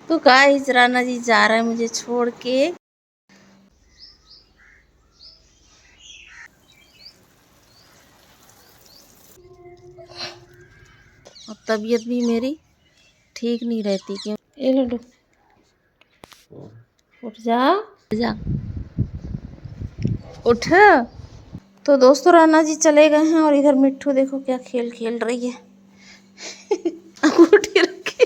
तो गाइस राना जी जा रहे हैं मुझे छोड़ के। और तबीयत भी मेरी ठीक नहीं रहती। क्यों? ए लड्डू उठ जा, जा उठ। तो दोस्तों राना जी चले गए हैं और इधर मिट्ठू देखो क्या खेल खेल रही है। अंगूठी रखी।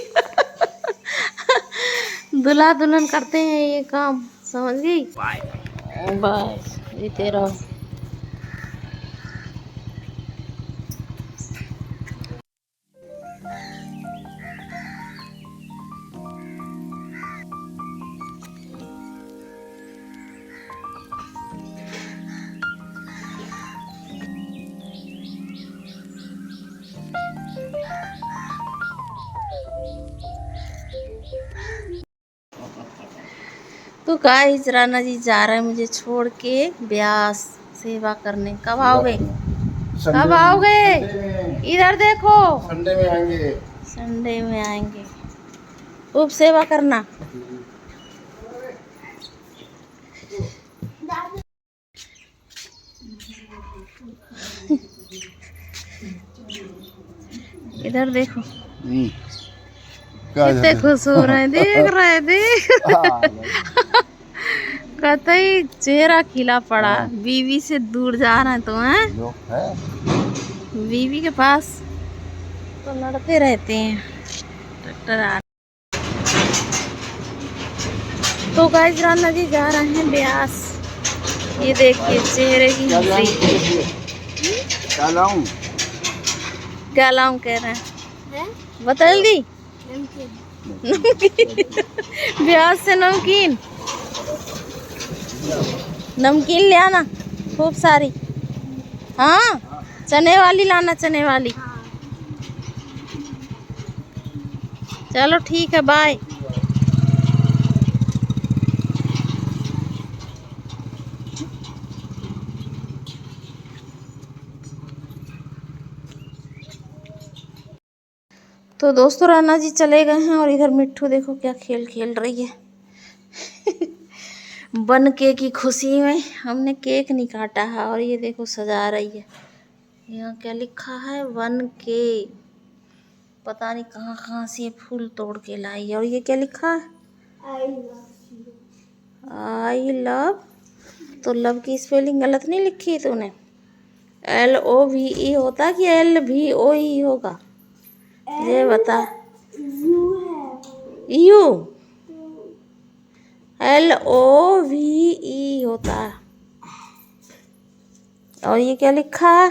दुल्हा दुल्हन करते हैं ये काम, समझ गई? बस जीते रहो। तो गाइस राना जी जा रहे हैं मुझे छोड़ के ब्यास सेवा करने। कब आओगे? कब आओगे? इधर देखो, संडे में आएंगे। संडे में आएंगे, खूब सेवा करना। इधर देखो कितने खुश हो रहे हैं, देख रहे देख। कतई चेहरा खिला पड़ा। बीवी से दूर जा रहे हैं तो हैं? बीवी के पास तो लड़ते रहते हैं। ट्रैक्टर आ। तो गाइस राना जी जा रहे हैं ब्यास। ये देखिए चेहरे की हंसी। क्या लाऊं कह रहे हैं? बता दी नमकीन। ब्यास से नमकीन नमकीन ले आना खूब सारी। हाँ चने वाली लाना, चने वाली। चलो ठीक है, बाय। तो दोस्तों राना जी चले गए हैं और इधर मिट्ठू देखो क्या खेल खेल रही है। बन के की खुशी में हमने केक नहीं काटा है और ये देखो सजा रही है। यहाँ क्या लिखा है? वन के। पता नहीं कहाँ कहाँ से ये फूल तोड़ के लाई है। और ये क्या लिखा है? I love. तो लव की स्पेलिंग गलत नहीं लिखी है तूने? LOVE होता कि LVOE होगा? ये बता। यू LOVE होता है। और ये क्या लिखा है?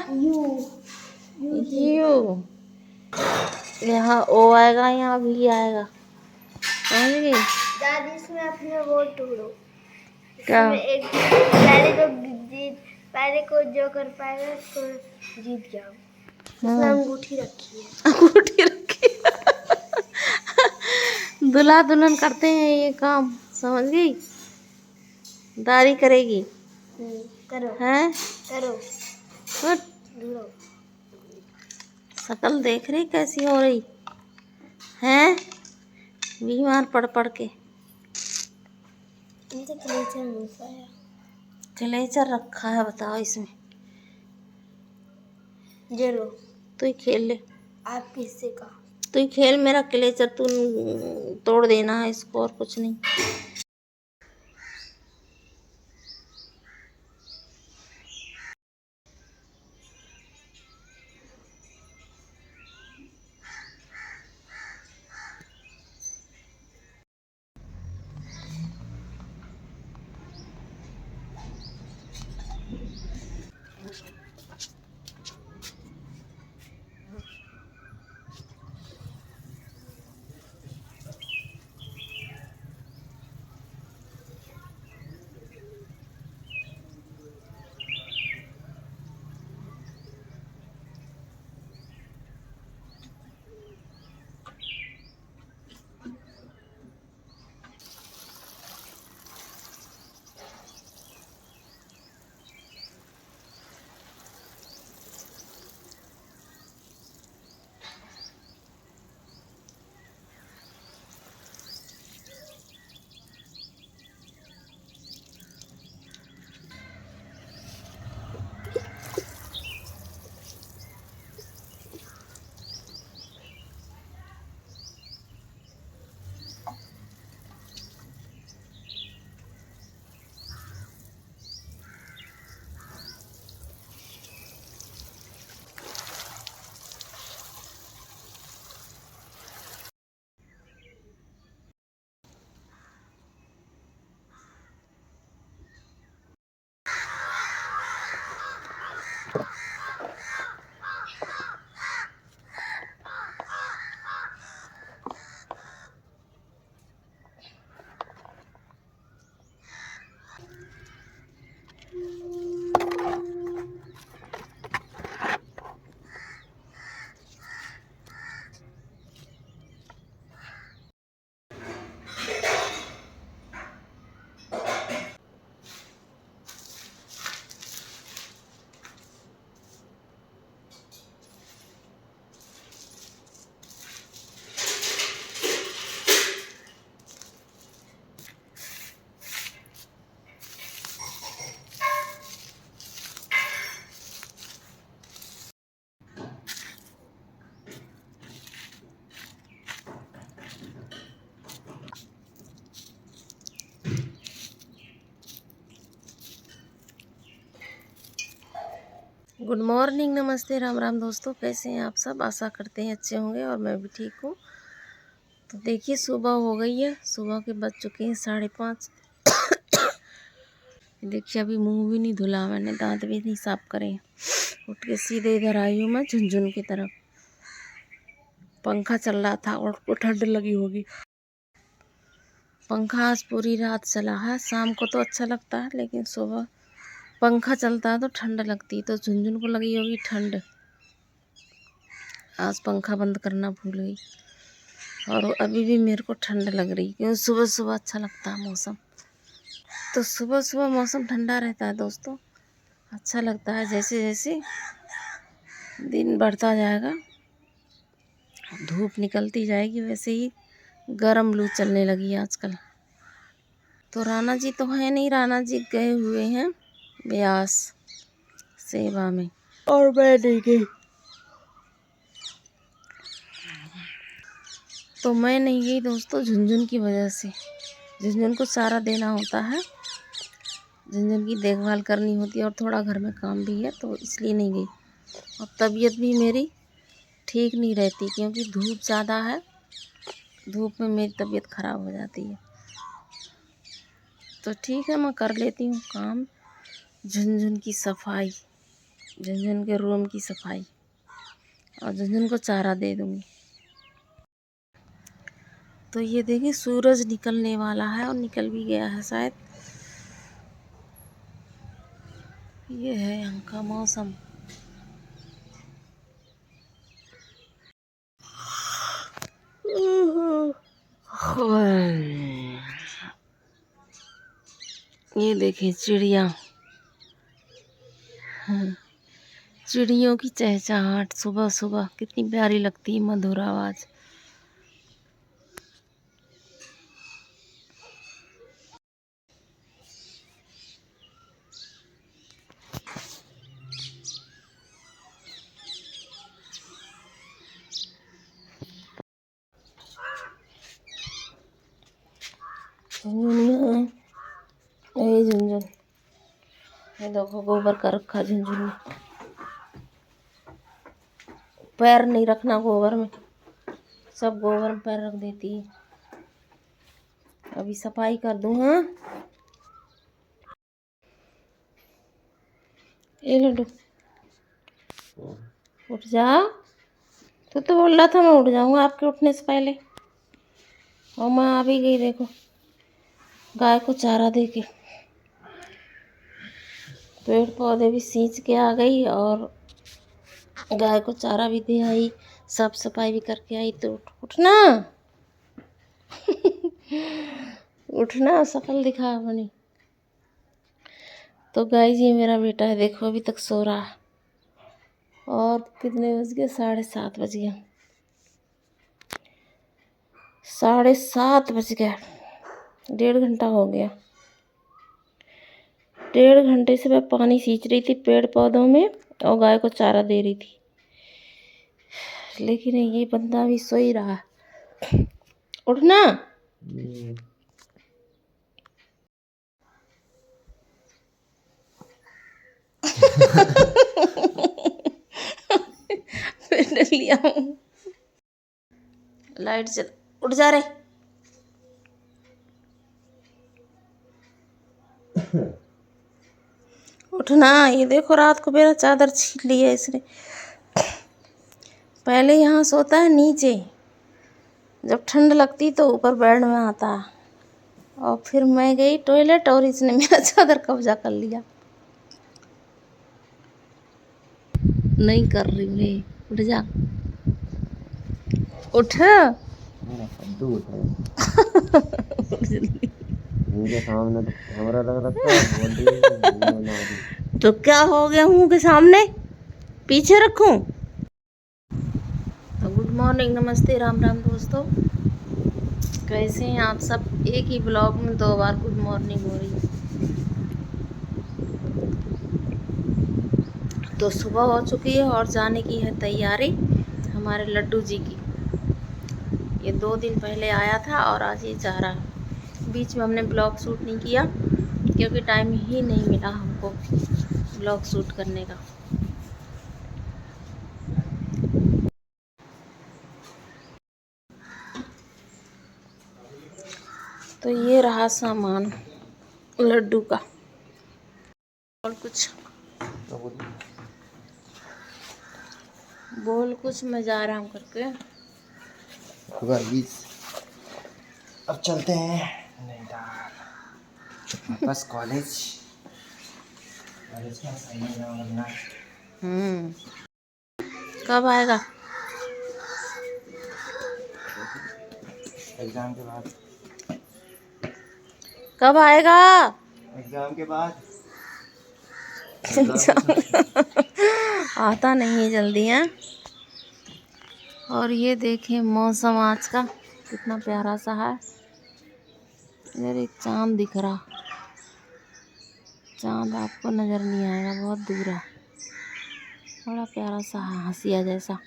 यू। यहाँ O आएगा, यहाँ V आएगा, समझ गई? दादी इसमें अपने वो ढूंढो। क्या? पहले को जो कर पाएगा उसको जीत जाओ। इसमें अंगूठी रखी है। अंगूठी रखी है। दुल्हा दुल्हन करते हैं ये काम, समझ गई? दादी करेगी। करो। हैं? करो। शकल देख रही कैसी हो रही हैं? बीमार पड़ पड़ के। क्लेचर रखा है, बताओ इसमें। जरूर तू ही खेल ले। आप किससे का? तू ही खेल, मेरा क्लेचर तू तोड़ देना है इसको, और कुछ नहीं। गुड मॉर्निंग, नमस्ते, राम राम दोस्तों। कैसे हैं आप सब? आशा करते हैं अच्छे होंगे और मैं भी ठीक हूँ। तो देखिए सुबह हो गई है, सुबह के बज चुके हैं 5:30। देखिए अभी मुंह भी नहीं धुला मैंने, दांत भी नहीं साफ करे। उठ के सीधे इधर आई हूँ मैं झुनझुन की तरफ। पंखा चल रहा था और को ठंड लगी होगी। पंखा आज पूरी रात चला है। शाम को तो अच्छा लगता है लेकिन सुबह पंखा चलता है तो ठंड लगती है, तो झुनझुन को लगी होगी ठंड। आज पंखा बंद करना भूल गई और अभी भी मेरे को ठंड लग रही, क्योंकि सुबह सुबह अच्छा लगता है मौसम। तो सुबह सुबह मौसम ठंडा रहता है दोस्तों, अच्छा लगता है। जैसे जैसे दिन बढ़ता जाएगा, धूप निकलती जाएगी, वैसे ही गर्म लू चलने लगी है आजकल। तो राणा जी तो है नहीं, राणा जी गए हुए हैं ब्यास सेवा में और मैं नहीं गई। तो मैं नहीं गई दोस्तों झुनझुन की वजह से। झुनझुन को चारा देना होता है, झुनझुन की देखभाल करनी होती है और थोड़ा घर में काम भी है, तो इसलिए नहीं गई। और तबीयत भी मेरी ठीक नहीं रहती क्योंकि धूप ज़्यादा है, धूप में मेरी तबीयत ख़राब हो जाती है। तो ठीक है, मैं कर लेती हूँ काम, झुनझुन की सफाई, झुनझुन के रूम की सफाई, और झुनझुन को चारा दे दूँगी। तो ये देखिए सूरज निकलने वाला है और निकल भी गया है शायद। ये है यहाँ का मौसम। ये देखिए चिड़िया, चिड़ियों की चहचहाट सुबह सुबह कितनी प्यारी लगती है, मधुर आवाज़। झुनझुन, ये झुनझुन, ये देखो गोबर का रखा झुनझुन में। पैर नहीं रखना गोबर में, सब गोबर में पैर रख देती है। अभी सफाई कर दूँ। हाँ ये लड्डू उठ जा, तो बोल रहा था मैं उठ जाऊंगा आपके उठने से पहले, और मैं आ भी गई। देखो गाय को चारा दे के, पेड़ पौधे भी सींच के आ गई और गाय को चारा भी दे आई, साफ सफाई भी करके आई। तो उठना उठना, शकल दिखा अपनी। तो गाइस ये मेरा बेटा है, देखो अभी तक सो रहा है। और कितने बज गए? 7:30 बज गया, 7:30 बज गया। 1.5 घंटा हो गया। 1.5 घंटे से मैं पानी सींच रही थी पेड़ पौधों में और गाय को चारा दे रही थी, लेकिन ये बंदा भी सो ही रहा। उठना फिर लिया हूँ। लाइट चल, उठ जा रे। उठना, ये देखो रात को मेरा चादर छीन ली है इसने। पहले यहाँ सोता है नीचे, जब ठंड लगती तो ऊपर बेड में आता, और फिर मैं गई टॉयलेट और इसने मेरा चादर कब्जा कर लिया। नहीं कर रही मैं, उठ जा, उठ। मेरे सामने तो कैमरा लग रखा है। तो क्या हो गया मुंह के सामने, पीछे रखूं? तो गुड मॉर्निंग, नमस्ते, राम राम दोस्तों। कैसे हैं आप सब? एक ही ब्लॉग में 2 बार गुड मॉर्निंग हो रही है। तो सुबह हो चुकी है और जाने की है तैयारी हमारे लड्डू जी की। ये 2 दिन पहले आया था और आज ये जा रहा है। बीच में हमने ब्लॉग शूट नहीं किया क्योंकि टाइम ही नहीं मिला हमको ब्लॉग शूट करने का। तो ये रहा सामान लड्डू का। और कुछ बोल, कुछ मैं जा रहा हूँ करके। गाइस अब चलते हैं नैनीताल वापस कॉलेज का असाइनमेंट करना। कब आएगा? एग्जाम के बाद। कब आएगा? एग्जाम के बाद। आता नहीं है जल्दी है। और ये देखें मौसम आज का कितना प्यारा सा है। इधर एक चांद दिख रहा। चांद आपको नज़र नहीं आएगा, बहुत दूर है। बड़ा प्यारा सा है, हंसिया जैसा।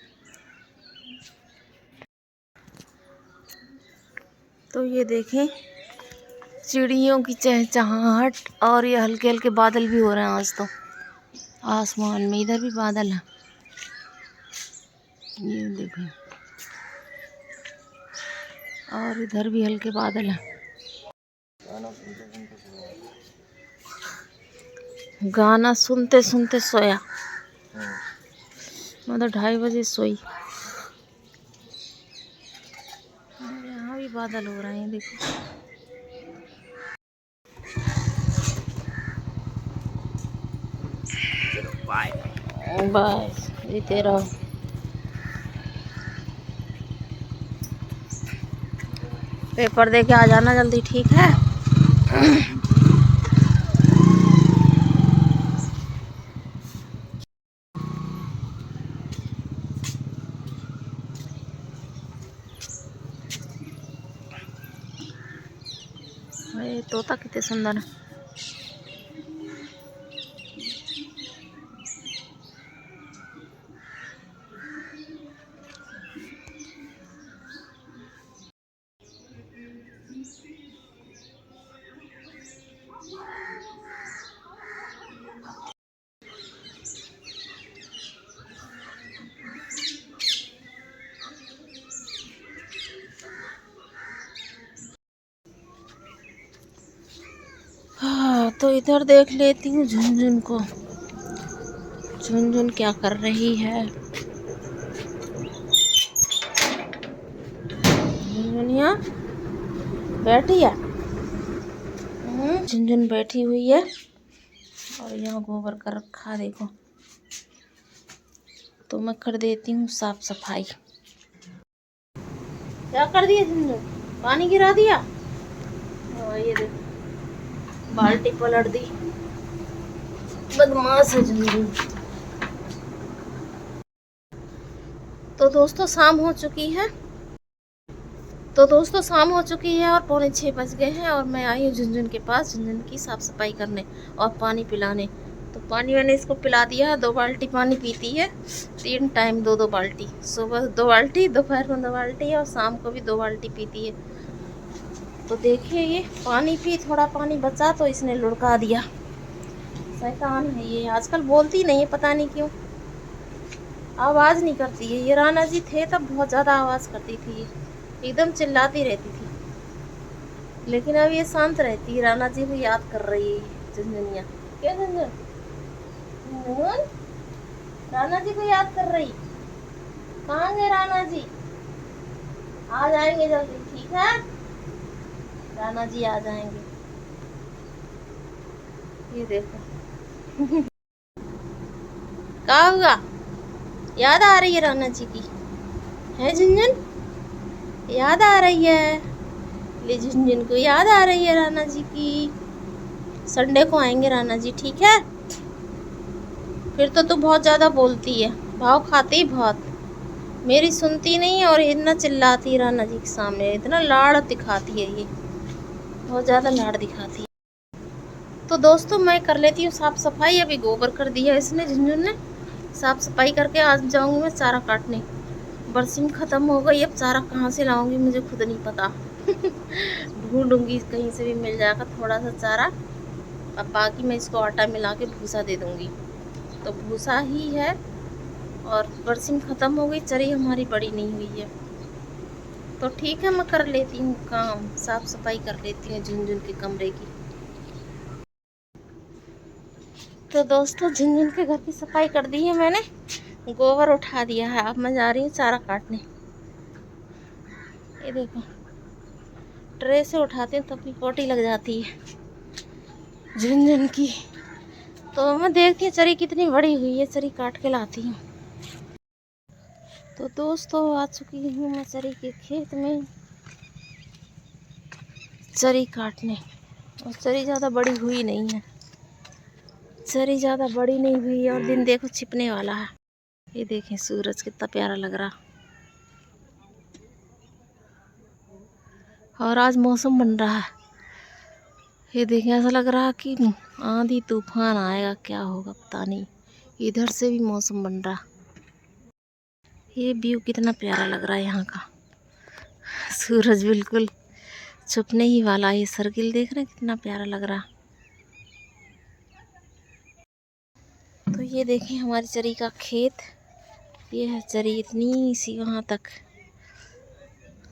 तो ये देखें चिड़ियों की चहचहाहट, और ये हल्के हल्के बादल भी हो रहे हैं आज तो आसमान में। इधर भी बादल है, ये देखें, और इधर भी हल्के बादल हैं। गाना सुनते सुनते सोया। मैं तो 2:30 बजे सोई। यहाँ भी बादल हो रहे हैं, देखो। बाय बाय, जीते रहो। पेपर दे के आ जाना जल्दी, ठीक है? ये तोता कितने सुंदर है। हाँ, तो इधर देख लेती हूँ झुनझुन को। झुनझुन क्या कर रही है? झुनझुनिया बैठी है। झुनझुन बैठी हुई है, और यहाँ गोबर कर रखा, देखो। तो मैं कर देती हूँ साफ सफाई। क्या कर दिया झुनझुन? पानी गिरा दिया। और ये देखो बाल्टी पलट दी। बदमाश है झुनझुन। तो दोस्तों शाम हो चुकी है। और 5:45 बज गए हैं, और मैं आई हूँ झुनझुन के पास, झुनझुन की साफ सफाई करने और पानी पिलाने। तो पानी मैंने इसको पिला दिया है। 2 बाल्टी पानी पीती है, 3 टाइम 2-2 बाल्टी। सुबह 2 बाल्टी, दोपहर में 2 बाल्टी, और शाम को भी 2 बाल्टी पीती है। तो देखिए ये पानी पी, थोड़ा पानी बचा तो इसने लुढ़का दिया। शैतान है ये, आजकल बोलती नहीं है, पता नहीं क्यों, आवाज़ नहीं करती है। ये राणा जी थे तब बहुत ज़्यादा आवाज़ करती थी, एकदम चिल्लाती रहती थी। लेकिन अब ये शांत रहती है। राणा जी को याद कर रही है झुनझुनिया। क्या झुनझुन? झुनझुन राणा जी को याद कर रही। कहाँ गए राणा जी? आ जाएंगे जल्दी, ठीक है? राणा जी आ जाएंगे। ये देखो क्या हुआ? याद आ रही है राणा जी की? है झुनझुन? याद आ रही है? ले झुनझुन को याद आ रही है राणा जी की। संडे को आएंगे राणा जी, ठीक है? फिर तो तू बहुत ज़्यादा बोलती है, भाव खाती बहुत, मेरी सुनती नहीं है, और इतना चिल्लाती है राणा जी के सामने, इतना लाड़ दिखाती है ये, बहुत ज़्यादा लाड़ दिखाती है। तो दोस्तों मैं कर लेती हूँ साफ़ सफाई। अभी गोबर कर दिया इसने, झुनझुन ने। साफ़ सफाई करके आज जाऊँगी मैं चारा काटने। बरसीम ख़त्म हो गई, अब चारा कहाँ से लाऊंगी मुझे खुद नहीं पता। ढूंढूंगी, कहीं से भी मिल जाएगा थोड़ा सा चारा। अब बाकी मैं इसको आटा मिला के भूसा दे दूंगी। तो भूसा ही है, और बरसीम ख़त्म हो गई, चरी हमारी बड़ी नहीं हुई है। तो ठीक है, मैं कर लेती हूँ काम, साफ सफाई कर लेती हूँ झुनझुन के कमरे की। तो दोस्तों झुनझुन के घर की सफाई कर दी है मैंने, गोबर उठा दिया है। अब मैं जा रही हूँ चारा काटने। ये देखो ट्रे से उठाते हैं तब भी पोटी लग जाती है झुनझुन की। तो मैं देखती हूँ चरी कितनी बड़ी हुई है, चरी काट के लाती हूँ। तो दोस्तों आ चुकी हूँ मैं चरी के खेत में चरी काटने। और चरी ज़्यादा बड़ी हुई नहीं है, चरी ज़्यादा बड़ी नहीं हुई है। और दिन देखो छिपने वाला है। ये देखें सूरज कितना प्यारा लग रहा। और आज मौसम बन रहा है। ये देखें ऐसा लग रहा कि आंधी तूफान आएगा, क्या होगा पता नहीं। इधर से भी मौसम बन रहा। ये व्यू कितना प्यारा लग रहा है यहाँ का। सूरज बिल्कुल छुपने ही वाला। ये सर्किल देख रहे हैं कितना प्यारा लग रहा। तो ये देखें हमारी चरी का खेत। ये है चरी इतनी सी वहाँ तक,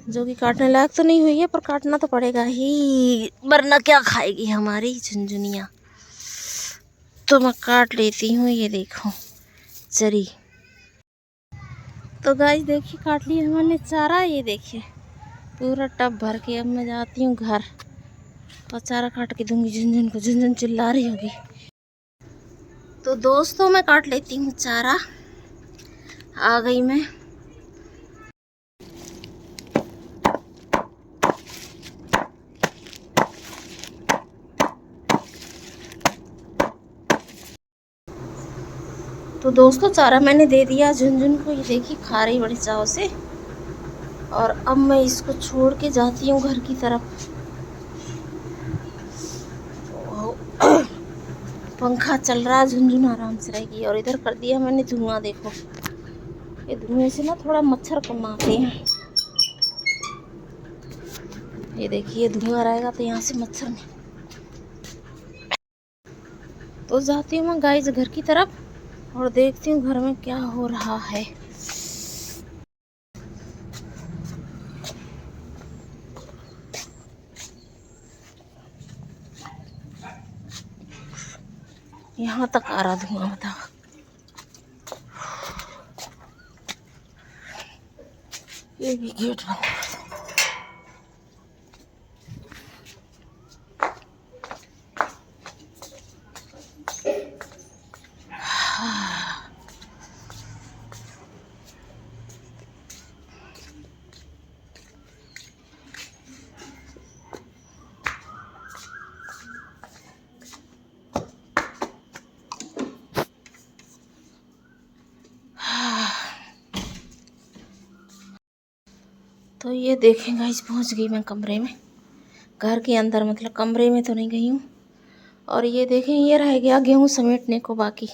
जो कि काटने लायक तो नहीं हुई है, पर काटना तो पड़ेगा ही, वरना क्या खाएगी हमारी झुनझुनिया। तो मैं काट लेती हूँ। ये देखो चरी। तो गाइस देखिए काट लिया हमने चारा। ये देखिए पूरा टब भर के। अब मैं जाती हूँ घर और चारा काट के दूंगी झुनझुन को। झुनझुन चिल्ला रही होगी। तो दोस्तों मैं काट लेती हूँ चारा। आ गई मैं। तो दोस्तों चारा मैंने दे दिया झुनझुन को। ये देखिए खा रही बड़ी चाव से। और अब मैं इसको छोड़ के जाती हूँ घर की तरफ। पंखा चल रहा है, झुनझुन आराम से रहेगी। और इधर कर दिया मैंने धुआं। देखो ये धुएं से ना थोड़ा मच्छर कम आते हैं। ये देखिए धुआं रहेगा तो यहाँ से मच्छर नहीं। तो जाती हूँ मैं गाइस घर की तरफ और देखती हूँ घर में क्या हो रहा है। यहाँ तक आ रहा धुआं, बताओ। ये भी गेट बंद। तो ये देखें गाइस पहुँच गई मैं कमरे में, घर के अंदर, मतलब कमरे में तो नहीं गई हूँ। और ये देखें ये रह गया गेहूँ समेटने को। बाकी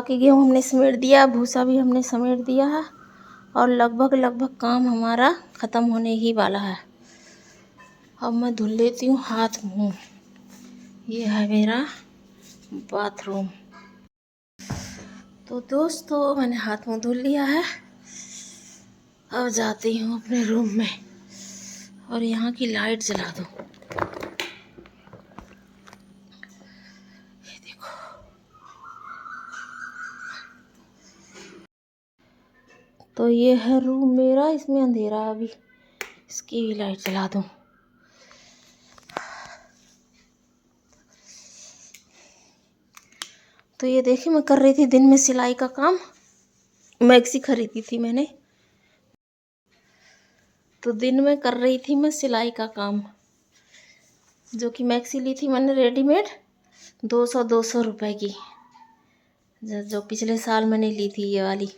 गेहूँ हमने समेट दिया, भूसा भी हमने समेट दिया है। और लगभग काम हमारा ख़त्म होने ही वाला है। अब मैं धुल लेती हूँ हाथ मुँह। ये है मेरा बाथरूम। तो दोस्तों मैंने हाथ मुँह धुल लिया है। अब जाती हूँ अपने रूम में और यहाँ की लाइट जला दूँ। ये देखो तो ये है रूम मेरा। इसमें अंधेरा है अभी, इसकी भी लाइट जला दूँ। तो ये देखिए मैं कर रही थी दिन में सिलाई का काम। मैक्सी खरीदी थी मैंने, तो दिन में कर रही थी मैं सिलाई का काम। जो कि मैक्सी ली थी मैंने रेडीमेड 200 रुपए की, जो पिछले साल मैंने ली थी ये वाली।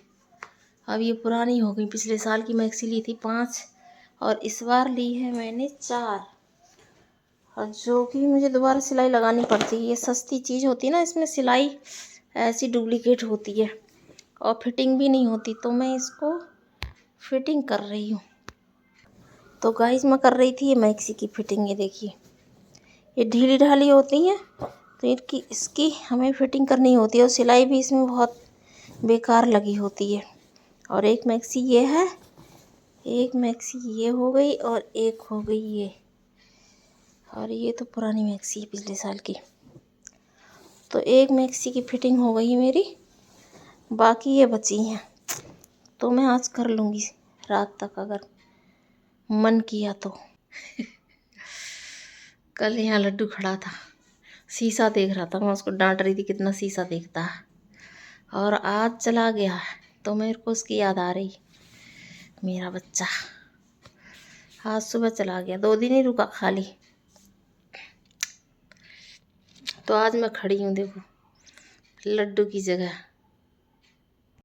अब ये पुरानी हो गई। पिछले साल की मैक्सी ली थी 5 और इस बार ली है मैंने 4। और जो कि मुझे दोबारा सिलाई लगानी पड़ती है। ये सस्ती चीज़ होती है ना, इसमें सिलाई ऐसी डुप्लीकेट होती है और फिटिंग भी नहीं होती। तो मैं इसको फिटिंग कर रही हूँ। तो गाइस मैं कर रही थी ये मैक्सी की फिटिंग। ये देखिए ये ढीली ढाली होती हैं, तो इसकी हमें फिटिंग करनी होती है। और सिलाई भी इसमें बहुत बेकार लगी होती है। और एक मैक्सी ये है एक मैक्सी ये हो गई और एक हो गई ये, और ये तो पुरानी मैक्सी है पिछले साल की। तो एक मैक्सी की फिटिंग हो गई मेरी, बाकी ये बची हैं, तो मैं आज कर लूँगी रात तक अगर मन किया तो। कल यहाँ लड्डू खड़ा था, शीशा देख रहा था, मैं उसको डांट रही थी कितना शीशा देखता है, और आज चला गया तो मेरे को उसकी याद आ रही, मेरा बच्चा आज सुबह चला गया, 2 दिन ही रुका खाली। तो आज मैं खड़ी हूँ देखो लड्डू की जगह।